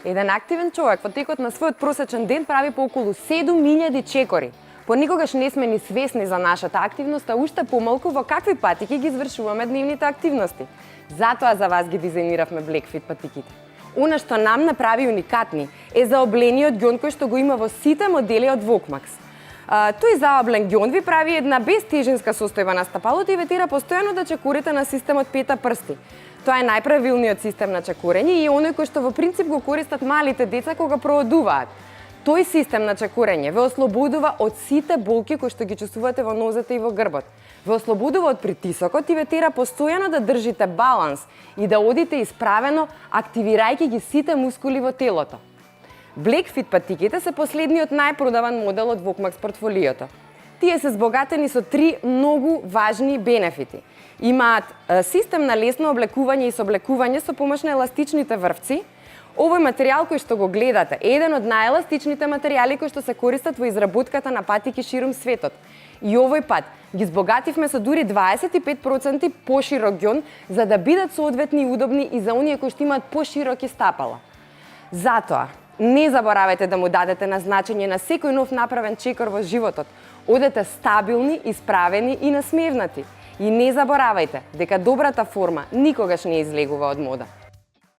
Еден активен човек во текот на својот просечен ден прави по околу 7000 чекори. Понекогаш не сме ни свесни за нашата активност, а уште помалку во какви патики ги извршуваме дневните активности. Затоа за вас ги дизајниравме Blackfit патиките. Она што нам направи уникатни е заоблениот ѓон кој што го има во сите модели од Vokmax. Тој заоблен ѓон ви прави една безтежинска состојба на стапалото и ве тера постојано да чекурите на системот пета прсти. Тоа е најправилниот систем на чекурење и оној кој што во принцип го користат малите деца кога проодуваат. Тој систем на чекурење ве ослободува од сите болки кои што ги чувствувате во нозете и во грбот. Ве ослободува од притисокот и ве тера постојано да држите баланс и да одите исправено, активирајќи ги сите мускули во телото. Blackfit патиките се последниот најпродаван модел од Vokmax портфолиото. Тие се збогатени со 3 многу важни бенефити. Имаат систем на лесно облекување и соблекување со помош на еластичните врвци. Овој материјал кој што го гледате е еден од најеластичните материјали кои што се користат во изработката на патики ширум светот. И овој пат ги збогативме со дури 25% поширок ѓон за да бидат соодветни и удобни и за оние кои што имаат пошироки стапала. Затоа, не заборавајте да му дадете на значење на секој нов направен чекор во животот. Одете стабилни, исправени и насмевнати. И не заборавајте дека добрата форма никогаш не излегува од мода.